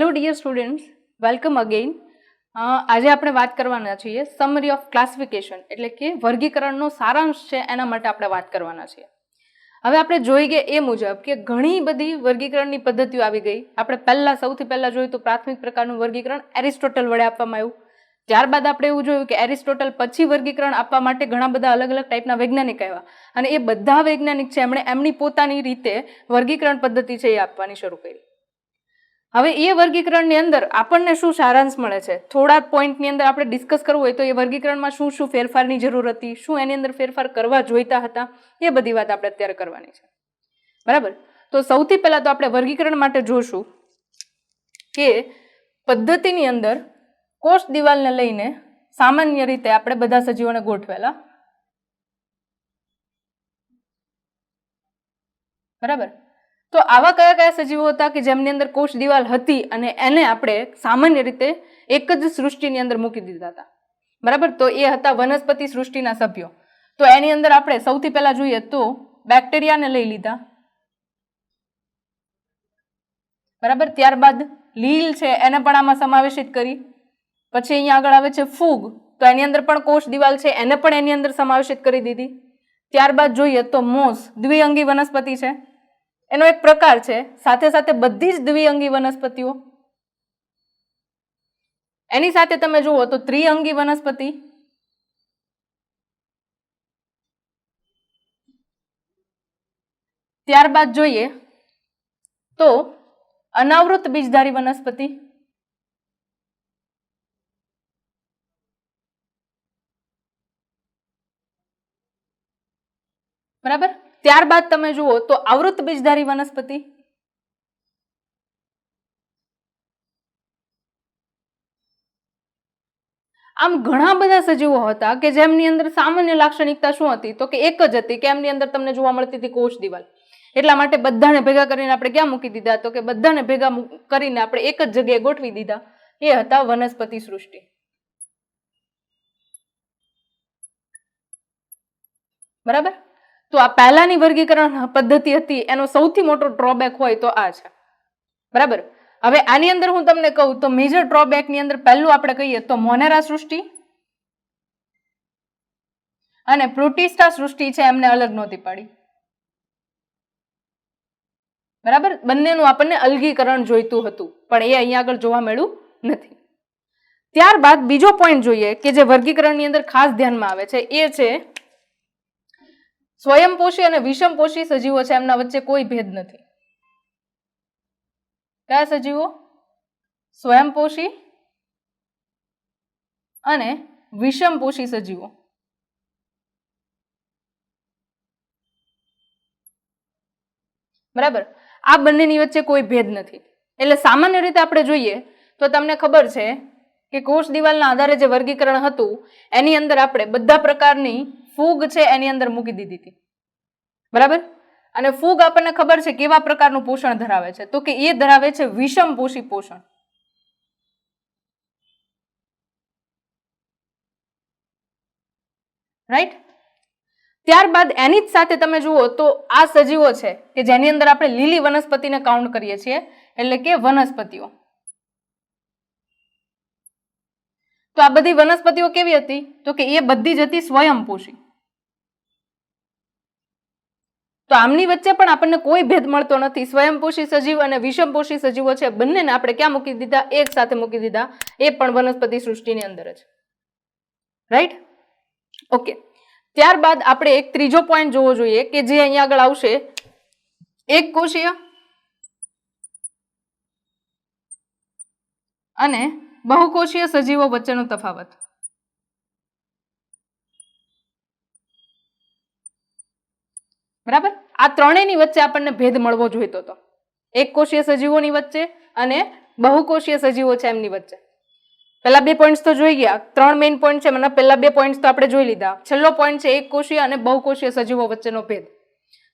Hello dear students, welcome again. આજે આપણે વાત કરવાના છીએ સમરી ઓફ ક્લાસિફિકેશન, એટલે કે વર્ગીકરણનો સારાંશ છે એના માટે આપણે વાત કરવાના છીએ. હવે આપણે જોઈ ગયા એ મુજબ કે ઘણી બધી વર્ગીકરણની પદ્ધતિઓ આવી ગઈ. આપણે સૌથી પહેલા જોયું તો પ્રાથમિક પ્રકારનું વર્ગીકરણ એરિસ્ટોટલ વડે આપવામાં આવ્યું. ત્યારબાદ આપણે એવું જોયું કે એરિસ્ટોટલ પછી વર્ગીકરણ આપવા માટે ઘણા બધા અલગ અલગ ટાઈપના વૈજ્ઞાનિક આવ્યા અને એ બધા વૈજ્ઞાનિક છે એમણે એમની પોતાની રીતે વર્ગીકરણ પદ્ધતિ છે એ આપવાની શરૂ કરી. હવે એ વર્ગીકરણની અંદર આપણને શું સારાંશ મળે છે, થોડા પોઈન્ટની અંદર આપણે ડિસ્કસ કરવું હોય તો એ વર્ગીકરણમાં શું શું ફેરફારની જરૂર હતી, શું એની અંદર ફેરફાર કરવા જોઈતા હતા, એ બધી વાત આપણે અત્યારે કરવાની છે. બરાબર. તો સૌથી પહેલા તો આપણે વર્ગીકરણ માટે જોશું કે પદ્ધતિની અંદર કોષ દિવાલને લઈને સામાન્ય રીતે આપણે બધા સજીવોને ગોઠવેલા. બરાબર. તો આવા કયા કયા સજીવો હતા કે જેમની અંદર કોષ દિવાલ હતી અને એને આપણે સામાન્ય રીતે એક જ સૃષ્ટિની અંદર મૂકી દીધા હતા. બરાબર. તો એ હતા વનસ્પતિ સૃષ્ટિના સભ્યો. તો એની અંદર આપણે સૌથી પહેલા જોઈએ તો બેક્ટેરિયાને લઈ લીધા. બરાબર. ત્યારબાદ લીલ છે એને પણ આમાં સમાવેશિત કરી. પછી અહીંયા આગળ આવે છે ફૂગ, તો એની અંદર પણ કોષ દિવાલ છે એને પણ એની અંદર સમાવેશિત કરી દીધી. ત્યારબાદ જોઈએ તો મોસ દ્વિઅંગી વનસ્પતિ છે, એનો એક પ્રકાર છે. સાથે સાથે બધી જ દ્વિઅંગી વનસ્પતિઓ. એની સાથે તમે જુઓ તો ત્રિઅંગી વનસ્પતિ. ત્યારબાદ જોઈએ તો અનાવૃત બીજધારી વનસ્પતિ. બરાબર. ત્યારબાદ તમે જુઓ તો આવૃત બીજધારી વનસ્પતિ. આમ ઘણા બધા સજીવો હતા કે જેમની અંદર સામાન્ય લાક્ષણિકતા શું હતી તો કે એક જ હતી કે એમની અંદર તમને જોવા મળતી હતી કોષ દિવાલ. એટલા માટે બધાને ભેગા કરીને આપણે ક્યાં મૂકી દીધા તો કે બધાને ભેગા કરીને આપણે એક જ જગ્યાએ ગોઠવી દીધા. એ હતા વનસ્પતિ સૃષ્ટિ. બરાબર. તો આ પહેલાની વર્ગીકરણ પદ્ધતિ હતી, એનો સૌથી મોટો ડ્રોબેક હોય તો આ છે. બરાબર. હવે આની અંદર હું તમને કહું તો મેજર ડ્રોબેક ની અંદર પહેલું આપણે કહીએ તો મોનેરા સૃષ્ટિ અને પ્રોટિસ્ટા સૃષ્ટિ છે એમને અલગ નહોતી પાડી. બરાબર. બંનેનું આપણને અલગીકરણ જોઈતું હતું પણ એ અહીંયા આગળ જોવા મળ્યું નથી. ત્યારબાદ બીજો પોઈન્ટ જોઈએ કે જે વર્ગીકરણની અંદર ખાસ ધ્યાનમાં આવે છે એ છે સ્વયંપોષી અને વિષમપોષી સજીવો છે એમના વચ્ચે કોઈ ભેદ નથી. કયા સજીવો? સ્વયંપોષી અને વિષમપોષી સજીવો. બરાબર. આ બંનેની વચ્ચે કોઈ ભેદ નથી. એટલે સામાન્ય રીતે આપણે જોઈએ તો તમને ખબર છે કે કોષ દિવાલના આધારે જે વર્ગીકરણ હતું એની અંદર આપણે બધા પ્રકારની ફૂગ છે એની અંદર મૂકી દીધી હતી. બરાબર. અને ફૂગ આપણને ખબર છે કેવા પ્રકારનું પોષણ ધરાવે છે તો કે એ ધરાવે છે વિષમપોષી પોષણ. રાઈટ. ત્યારબાદ એની જ સાથે તમે જુઓ તો આ સજીવો છે કે જેની અંદર આપણે લીલી વનસ્પતિને કાઉન્ટ કરીએ છીએ, એટલે કે વનસ્પતિઓ. તો આ બધી વનસ્પતિઓ કેવી હતી તો કે એ બધી જ હતી સ્વયંપોષી. તો આમની વચ્ચે પણ આપણને કોઈ ભેદ મળતો નથી. સ્વયંપોષી સજીવ અને વિષમપોષી સજીવો છે બંનેને આપણે ક્યાં મૂકી દીધા? એક સાથે મૂકી દીધા, એ પણ વનસ્પતિ સૃષ્ટિની અંદર જ. રાઈટ. ઓકે. ત્યારબાદ આપણે એક ત્રીજો પોઈન્ટ જોવો જોઈએ કે જે અહીંયા આગળ આવશે, એક કોષીય અને બહુકોષીય સજીવો વચ્ચેનો તફાવત. બરાબર. આ ત્રણેયની વચ્ચે આપણને ભેદ મળવો જોઈતો હતો. એક કોષીય સજીવોની વચ્ચે અને બહુકોષીય સજીવો છે એમની વચ્ચે. પહેલા બે પોઈન્ટ્સ તો જોઈ ગયા, ત્રણ મેઇન પોઈન્ટ છે, મને પહેલા બે પોઈન્ટ્સ તો આપણે જોઈ લીધા. છેલ્લો પોઈન્ટ છે એક કોષીય અને બહુકોષીય સજીવો વચ્ચેનો ભેદ.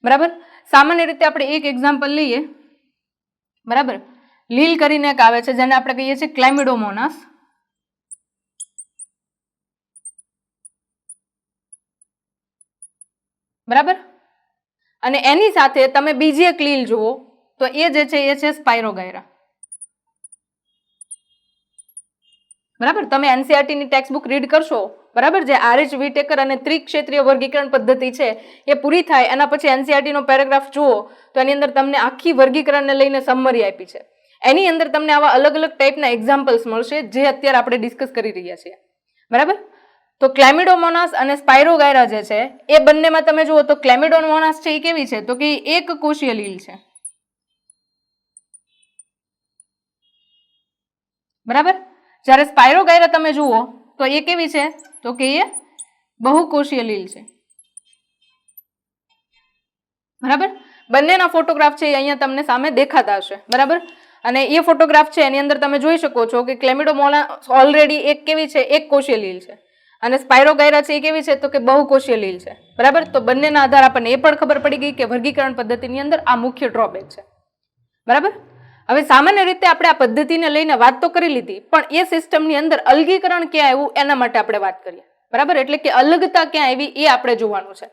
બરાબર. સામાન્ય રીતે આપણે એક એક્ઝામ્પલ લઈએ. બરાબર. લીલ કરીને એક આવે છે જેને આપણે કહીએ છીએ ક્લેમિડોમોનાસ. બરાબર. અને એની સાથે તમે બીજી એક લીલ જુઓ તો એ જે છે એ છે સ્પાયરોગાયરા. બરાબર, તમે એનસીઈઆરટી ની ટેક્સ્ટ બુક રીડ કરશો, બરાબર, જે આરએચ વિટેકર અને ત્રિક્ષેત્રીય વર્ગીકરણ પદ્ધતિ છે એ પૂરી થાય એના પછી એનસીઈઆરટી નો પેરેગ્રાફ જુઓ તો એની અંદર તમને આખી વર્ગીકરણને લઈને સમરી આપી છે. એની અંદર તમને આવા અલગ અલગ ટાઈપના એક્ઝામ્પલ્સ મળશે જે અત્યારે આપણે ડિસ્કસ કરી રહ્યા છીએ. બરાબર, તો ક્લેમિડોમોનાસ અને સ્પાયરોગાયરા જે છે એ બંનેમાં તમે જુઓ તો ક્લેમિડોમોનાસ છે એ કેવી છે તો કે એક કોષીય લીલ છે. બરાબર, જ્યારે સ્પાયરોગાયરા તમે જુઓ તો એ કેવી છે તો કે એ બહુકોષીય લીલ છે. બરાબર, બંનેના ફોટોગ્રાફ છે એ અહીંયા તમને સામે દેખાતા હશે. બરાબર, અને એ ફોટોગ્રાફ છે એની અંદર તમે જોઈ શકો છો કે ક્લેમિડોમોનાસ ઓલરેડી એક કેવી છે, એક કોષીય લીલ છે, અને સ્પાયરોગાયરા છે એ કેવી છે તો કે બહુકોષીય લીલ છે. બરાબર, તો બંનેના આધાર આપણને એ પણ ખબર પડી ગઈ કે વર્ગીકરણ પદ્ધતિની અંદર આ મુખ્ય ડ્રોબેક છે. બરાબર, હવે સામાન્ય રીતે આપણે આ પદ્ધતિને લઈને વાત તો કરી લીધી, પણ એ સિસ્ટમની અંદર અલગીકરણ ક્યાં આવ્યું એના માટે આપણે વાત કરીએ. બરાબર, એટલે કે અલગતા ક્યાં આવી એ આપણે જોવાનું છે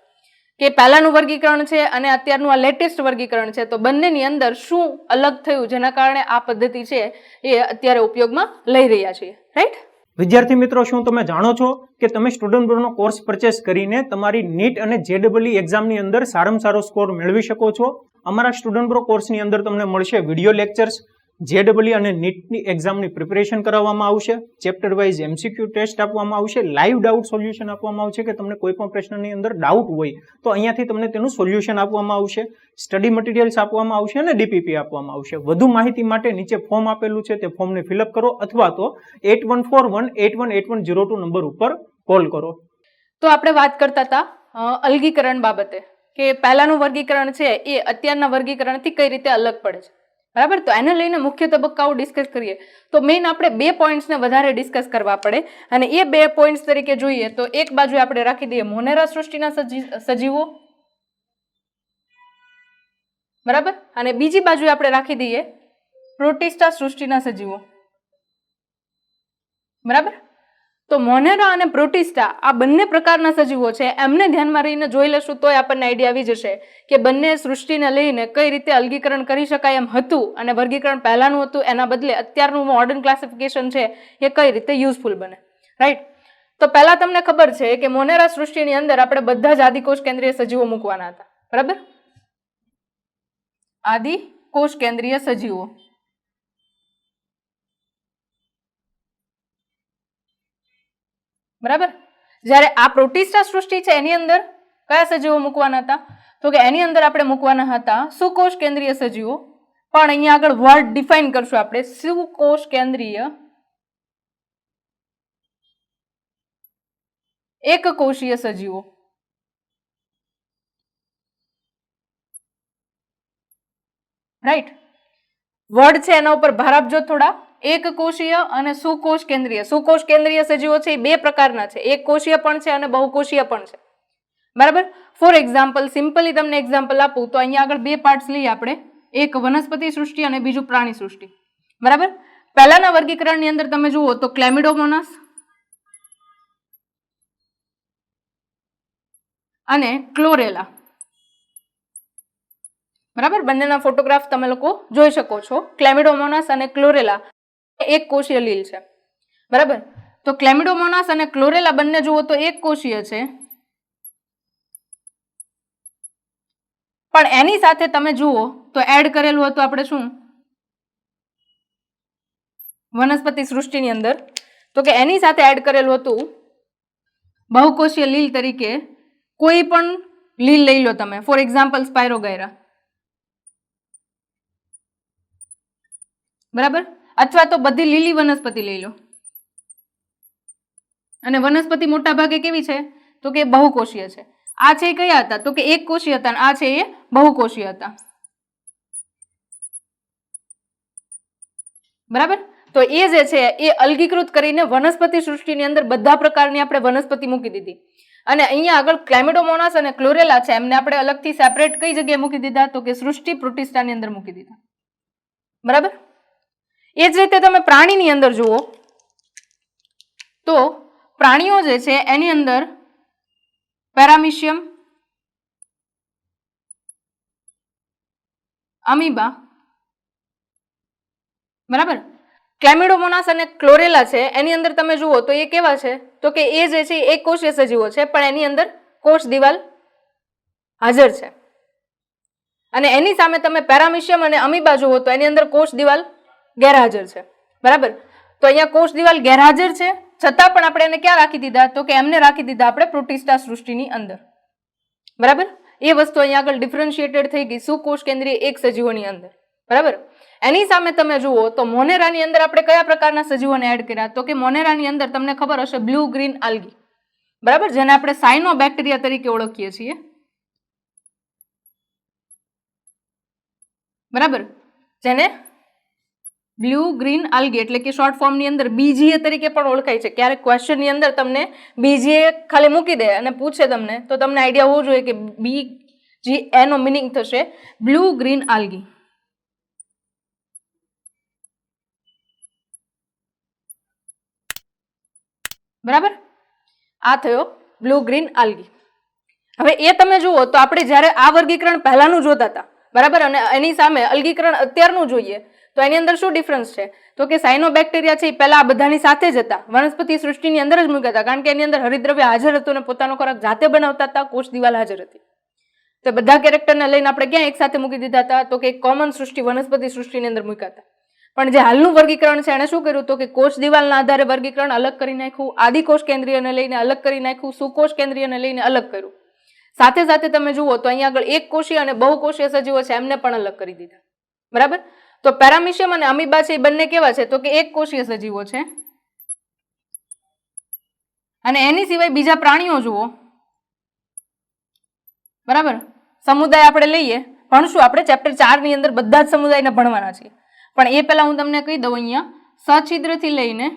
કે પહેલાનું વર્ગીકરણ છે અને અત્યારનું આ લેટેસ્ટ વર્ગીકરણ છે, તો બંનેની અંદર શું અલગ થયું જેના કારણે આ પદ્ધતિ છે એ અત્યારે ઉપયોગમાં લઈ રહ્યા છીએ. રાઈટ વિદ્યાર્થી મિત્રો, શું તમે જાણો છો કે તમે સ્ટુડન્ટ બ્રોનો કોર્સ પરચેસ કરીને તમારી નીટ અને જેડબલઈ એક્ઝામની અંદર સારામાં સારો સ્કોર મેળવી શકો છો? અમારા સ્ટુડન્ટ બ્રો કોર્સની અંદર તમને મળશે વિડીયો લેક્ચર્સ, જેડબલઈ અને નીટની એક્ઝામની પ્રિપેરેશન કરાવવામાં આવશે, ચેપ્ટર વાઇઝ એમસીક્યુ ટેસ્ટ આપવામાં આવશે, લાઈવ ડાઉટ સોલ્યુશન આપવામાં આવશે કે તમને કોઈ પણ પ્રશ્નની અંદર ડાઉટ હોય તો અહીંયાથી તમને તેનું સોલ્યુશન આપવામાં આવશે, સ્ટડી મટીરિયલ્સ આપવામાં આવશે અને ડીપીપી આપવામાં આવશે. વધુ માહિતી માટે નીચે ફોર્મ આપેલું છે તે ફોર્મને ફિલઅપ કરો અથવા તો 8141818102 નંબર ઉપર કોલ કરો. તો આપણે વાત કરતા હતા અલગીકરણ બાબતે કે પહેલાનું વર્ગીકરણ છે એ અત્યારના વર્ગીકરણથી કઈ રીતે અલગ પડે છે. બરાબર, તો એને લઈને મુખ્ય તબક્કાઓ ડિસ્કસ કરીએ તો મેઇન આપણે બે પોઈન્ટ્સને વધારે ડિસ્કસ કરવા પડે, અને એ બે પોઈન્ટ્સ તરીકે જોઈએ તો એક બાજુ આપણે રાખી દઈએ મોનેરા સૃષ્ટિના સજીવો, બરાબર, અને બીજી બાજુ આપણે રાખી દઈએ પ્રોટિસ્ટા સૃષ્ટિના સજીવો. બરાબર, તો મોનેરા અને પ્રોટિસ્ટા આ બંને પ્રકારના સજીવો છે, એમને ધ્યાનમાં રહીને જોઈ લેશું તોય આપણને આઈડિયા આવી જશે કે બંને સૃષ્ટિને લઈને કઈ રીતે અલગીકરણ કરી શકાય એમ હતું, અને વર્ગીકરણ પહેલાનું હતું એના બદલે અત્યારનું મોડર્ન ક્લાસિફિકેશન છે એ કઈ રીતે યુઝફુલ બને. રાઈટ, તો પહેલા તમને ખબર છે કે મોનેરા સૃષ્ટિની અંદર આપણે બધા જ આદિકોષ કેન્દ્રીય સજીવો મૂકવાના હતા. બરાબર, આદિકોષ કેન્દ્રીય સજીવો. બરાબર, જ્યારે આ પ્રોટિસ્ટા સૃષ્ટિ છે એની અંદર કયા સજીવો મૂકવાના હતા તો કે એની અંદર આપણે મૂકવાના હતા સુકોષ કેન્દ્રીય સજીવો, પણ અહીંયા આગળ વર્ડ ડિફાઇન કરશું આપણે, સુકોષ કેન્દ્રીય એકકોષીય સજીવો. રાઈટ, વર્ડ છે એના ઉપર ભાર આપજો થોડા. એક કોષીય અને સુકોષ કેન્દ્રીય. સુકોષ કેન્દ્રીય સજીવો છે એ બે પ્રકારના છે, એક કોષીય પણ છે અને બહુકોષીય પણ છે. બરાબર, ફોર એક્ઝામ્પલ સિમ્પલી તમને એક્ઝામ્પલ આપું તો અહીંયા આગળ બે પાર્ટ્સ લઈએ આપણે, એક વનસ્પતિ સૃષ્ટિ અને બીજું પ્રાણી સૃષ્ટિ. બરાબર, પહેલાના વર્ગીકરણની અંદર તમે જુઓ તો ક્લેમિડોમોનાસ અને ક્લોરેલા. બરાબર, બંનેના ફોટોગ્રાફ તમે લોકો જોઈ શકો છો. ક્લેમિડોમોનાસ અને ક્લોરેલા એક કોષીય લીલ છે. બરાબર, તો ક્લેમિડોમોનાસ અને ક્લોરેલા બંને જુઓ તો એક કોષીય છે, પણ એની સાથે તમે જુઓ તો એડ કરેલું હતું આપણે શું વનસ્પતિ સૃષ્ટિની અંદર, તો કે એની સાથે એડ કરેલું હતું બહુકોષીય લીલ તરીકે કોઈ પણ લીલ લઈ લો તમે, ફોર એક્ઝામ્પલ સ્પાયરોગાયરા. બરાબર, અથવા તો બધી લીલી વનસ્પતિ લઈ લો, અને વનસ્પતિ મોટા ભાગે કેવી છે તો કે બહુકોષીય છે. આ છે એ કયા હતા તો કે એક કોષીય હતા, આ છે એ બહુકોષીય હતા. બરાબર, તો એ જે છે એ અલગીકૃત કરીને વનસ્પતિ સૃષ્ટિની અંદર બધા પ્રકારની આપણે વનસ્પતિ મૂકી દીધી, અને અહીંયા આગળ ક્લેમિડોમોનાસ અને ક્લોરેલા છે એમને આપણે અલગથી સેપરેટ કઈ જગ્યાએ મૂકી દીધા તો કે સૃષ્ટિ પ્રોટિસ્ટાની અંદર મૂકી દીધા. બરાબર, એ જ રીતે તમે પ્રાણીની અંદર જુઓ તો પ્રાણીઓ જે છે એની અંદર પેરામિશિયમ, અમીબા, બરાબર, ક્લેમિડોમોનાસ અને ક્લોરેલા છે એની અંદર તમે જુઓ તો એ કેવા છે તો કે એ જે છે એક કોષીય સજીવો છે, પણ એની અંદર કોષ દિવાલ હાજર છે. અને એની સામે તમે પેરામિશિયમ અને અમીબા જુઓ તો એની અંદર કોષ દિવાલ ગેરહાજર છે. બરાબર, તો અહીંયા કોષ દિવાલ ગેરહાજર છે છતાં પણ આપણે એને ક્યાં રાખી દીધા તો કે એમને રાખી દીધા આપણે પ્રોટિસ્ટા સૃષ્ટિની અંદર. બરાબર, એ વસ્તુ અહીંયા આગળ ડિફરન્શિએટેડ થઈ ગઈ સુકોષ કેન્દ્રીય એક સજીવોની અંદર. બરાબર, એની સામે તમે જુઓ તો મોનેરાની અંદર આપણે કયા પ્રકારના સજીવોને એડ કર્યા તો કે મોનેરાની અંદર તમને ખબર હશે બ્લુ ગ્રીન આલ્ગી. બરાબર, જેને આપણે સાયનોબેક્ટેરિયા તરીકે ઓળખીએ છીએ. બરાબર, જેને બ્લુ ગ્રીન આલ્ગી એટલે કે શોર્ટ ફોર્મ ની અંદર બીજીએ તરીકે પણ ઓળખાય છે. ક્યારેક ક્વેશ્ચન ની અંદર તમને બીજીએ ખાલી મૂકી દે અને પૂછે તમને તો તમને આઈડિયા હોવો જોઈએ કે BGA નો મિનિંગ થશે બ્લુ ગ્રીન આલ્ગી. બરાબર, આ થયો બ્લુ ગ્રીન આલ્ગી. હવે એ તમે જુઓ તો આપણે જ્યારે આ વર્ગીકરણ પહેલાનું જોતા હતા, બરાબર, અને એની સામે અલગીકરણ અત્યારનું જોઈએ તો એની અંદર શું ડિફરન્સ છે તો કે સાયનોબેક્ટેરિયા છે એ પહેલા આ બધાની સાથે જ હતા, વનસ્પતિ સૃષ્ટિની અંદર જ મૂક્યા હતા, કારણ કે એની અંદર હરિદ્રવ્ય હાજર હતું અને પોતાનો ખોરાક જાતે બનાવતા હતા, કોષ દિવાલ હાજર હતી. તો બધા કેરેક્ટરને લઈને આપણે ક્યાં એક સાથે મૂકી દીધા હતા તો કે કોમન સૃષ્ટિ વનસ્પતિ સૃષ્ટિની અંદર મૂક્યા હતા. પણ જે હાલનું વર્ગીકરણ છે એને શું કર્યું તો કે કોષ દિવાલના આધારે વર્ગીકરણ અલગ કરી નાખ્યું, આદિકોષ કેન્દ્રીયને લઈને અલગ કરી નાખ્યું, સુકોષ કેન્દ્રીયને લઈને અલગ કર્યું. સાથે સાથે તમે જુઓ તો અહીંયા આગળ એક કોષીય અને બહુકોષીય સજીવો છે એમને પણ અલગ કરી દીધા. બરાબર, તો પેરામિશિયમ અને અમીબા છે એ બંને કેવા છે તો કે એક કોષીય સજીવો છે. અને એની સિવાય બીજા પ્રાણીઓ જુઓ. બરાબર, સમુદાય આપણે લઈએ, ભણશું આપણે ચેપ્ટર 4 ની અંદર બધા જ સમુદાયને ભણવાના છીએ, પણ એ પહેલા હું તમને કહી દઉં અહીંયા સછિદ્રથી લઈને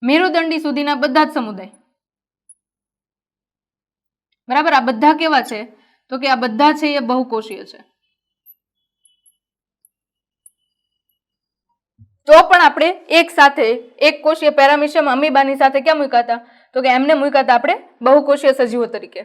મેરુદંડી સુધીના બધા જ સમુદાય. બરાબર, આ બધા કેવા છે તો કે આ બધા છે એ બહુકોષીય છે. તો પણ આપણે એક સાથે એક કોષીય પેરામિશિયમ અમીબાની સાથે ક્યાં મૂક્યા હતા તો કે એમને મૂક્યા હતા આપણે બહુકોષીય સજીવો તરીકે,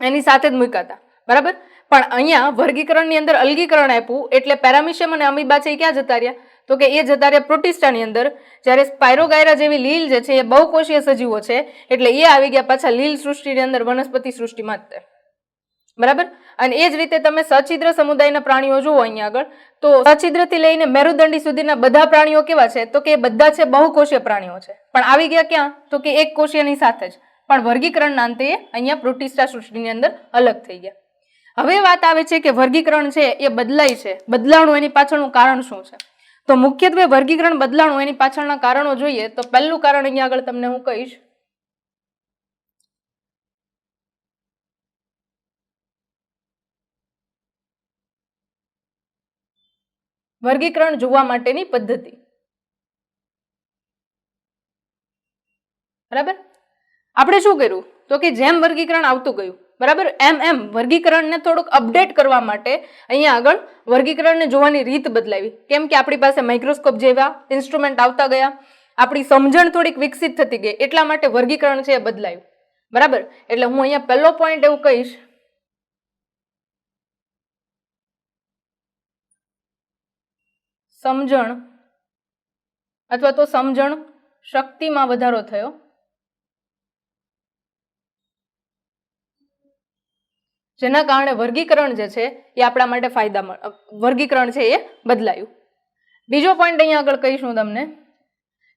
એની સાથે જ મૂક્યા હતા. બરાબર, પણ અહીંયા વર્ગીકરણની અંદર અલગીકરણ આપ્યું એટલે પેરામિશિયમ અને અમીબા છે એ ક્યાં જતા રહ્યા તો કે એ જતા રહ્યા પ્રોટિસ્ટાની અંદર, જ્યારે સ્પાયરોગાયરા જેવી લીલ જે છે એ બહુકોષીય સજીવો છે એટલે એ આવી ગયા પાછા લીલ સૃષ્ટિની અંદર વનસ્પતિ સૃષ્ટિમાં જ. બરાબર, અને એ જ રીતે તમે સછિદ્ર સમુદાયના પ્રાણીઓ જુઓ અહીંયા આગળ તો સછિદ્રથી લઈને મેરુદંડી સુધીના બધા પ્રાણીઓ કેવા છે તો કે એ બધા છે બહુકોષીય પ્રાણીઓ છે, પણ આવી ગયા ક્યાં તો કે એક કોષીયની સાથે જ, પણ વર્ગીકરણના અંતે અહીંયા પ્રોટિસ્ટા સૃષ્ટિની અંદર અલગ થઈ ગયા. હવે વાત આવે છે કે વર્ગીકરણ છે એ બદલાય છે, બદલાણું એની પાછળનું કારણ શું છે તો મુખ્યત્વે વર્ગીકરણ બદલાણું એની પાછળના કારણો જોઈએ તો પહેલું કારણ અહીંયા આગળ તમને હું કહીશ વર્ગીકરણ જોવા માટેની પદ્ધતિ. બરાબર, આપણે શું કર્યું તો કે જેમ વર્ગીકરણ આવતું ગયું બરાબર એમ વર્ગીકરણને થોડુંક અપડેટ કરવા માટે અહીંયા આગળ વર્ગીકરણને જોવાની રીત બદલાવી. કેમ કે આપણી પાસે માઇક્રોસ્કોપ જેવા ઇન્સ્ટ્રુમેન્ટ આવતા ગયા, આપણી સમજણ થોડીક વિકસિત થતી ગઈ, એટલા માટે વર્ગીકરણ છે એ બદલાયું. બરાબર, એટલે હું અહીંયા પહેલો પોઈન્ટ એવું કહીશ સમજણ અથવા તો સમજણ શક્તિમાં વધારો થયો. જેના કારણે વર્ગીકરણ જે છે એ આપણા માટે વર્ગીકરણ છે એ બદલાયું. બીજો પોઈન્ટ અહીંયા આગળ કહીશું તમને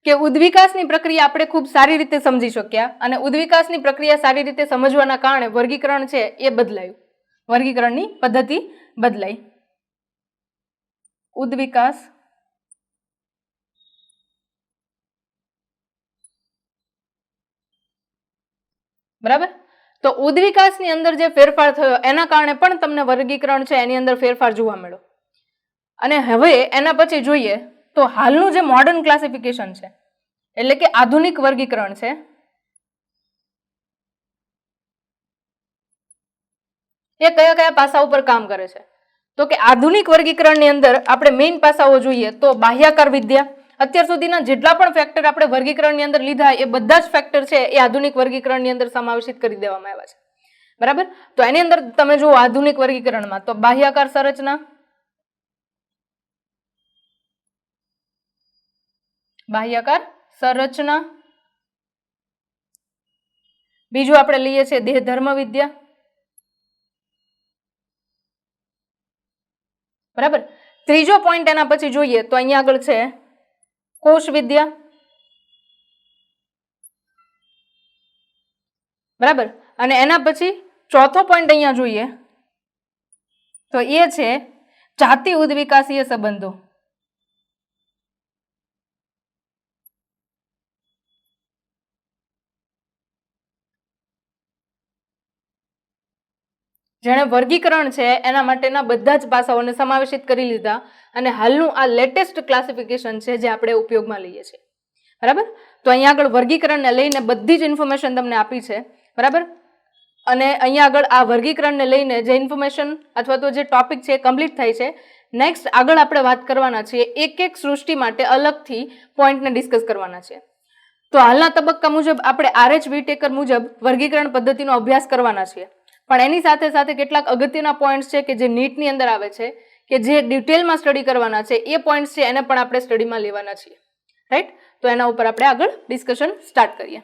કે ઉદ્વિકાસની પ્રક્રિયા આપણે ખૂબ સારી રીતે સમજી શક્યા અને ઉદ્વિકાસની પ્રક્રિયા સારી રીતે સમજવાના કારણે વર્ગીકરણ છે એ બદલાયું, વર્ગીકરણની પદ્ધતિ બદલાઈ. ઉદ્વિકાસ બરાબર, તો ઉદ્વિકાસની અંદર જે ફેરફાર થયો એના કારણે પણ તમને વર્ગીકરણ છે એની અંદર ફેરફાર જોવા મળ્યો. અને હવે એના પછી જોઈએ તો હાલનું જે મોડર્ન ક્લાસિફિકેશન છે એટલે કે આધુનિક વર્ગીકરણ છે એ કયા કયા પાસા ઉપર કામ કરે છે તો કે આધુનિક વર્ગીકરણની અંદર આપણે મેઇન પાસાઓ જોઈએ તો બાહ્યાકાર વિદ્યા. અત્યાર સુધીના જેટલા પણ ફેક્ટર આપણે વર્ગીકરણની અંદર લીધા એ બધા જ ફેક્ટર છે એ આધુનિક વર્ગીકરણની અંદર સમાવેશિત કરી દેવામાં આવ્યા છે. બરાબર, તો એની અંદર તમે જુઓ આધુનિક વર્ગીકરણમાં તો બાહ્યાકાર સંરચના, બાહ્યાકાર સંરચના. બીજું આપણે લઈએ છીએ દેહ ધર્મ વિદ્યા. બરાબર. ત્રીજો પોઈન્ટ એના પછી જોઈએ તો અહીંયા આગળ છે કોષ વિદ્યા. બરાબર. અને એના પછી ચોથો પોઈન્ટ અહીંયા જોઈએ તો એ છે જાતિ ઉદ્વિકાસીય સંબંધો. જેણે વર્ગીકરણ છે એના માટેના બધા જ પાસાઓને સમાવેશિત કરી લીધા અને હાલનું આ લેટેસ્ટ ક્લાસિફિકેશન છે જે આપણે ઉપયોગમાં લઈએ છીએ. બરાબર. તો અહીંયા આગળ વર્ગીકરણને લઈને બધી જ ઇન્ફોર્મેશન તમને આપી છે. બરાબર. અને અહીંયા આગળ આ વર્ગીકરણને લઈને જે ઇન્ફોર્મેશન અથવા તો જે ટોપિક છે એ કમ્પ્લીટ થાય છે. નેક્સ્ટ આગળ આપણે વાત કરવાના છીએ એક એક સૃષ્ટિ માટે અલગથી પોઈન્ટને ડિસ્કસ કરવાના છે. તો હાલના તબક્કા મુજબ આપણે RH વિટેકર મુજબ વર્ગીકરણ પદ્ધતિનો અભ્યાસ કરવાના છીએ. પણ એની સાથે સાથે કેટલાક અગત્યના પોઈન્ટ્સ છે કે જે નીટની અંદર આવે છે કે જે ડિટેલમાં સ્ટડી કરવાના છે એ પોઈન્ટ્સ છે એને પણ આપણે સ્ટડીમાં લેવાના છીએ. રાઈટ. તો એના ઉપર આપણે આગળ ડિસ્કશન સ્ટાર્ટ કરીએ.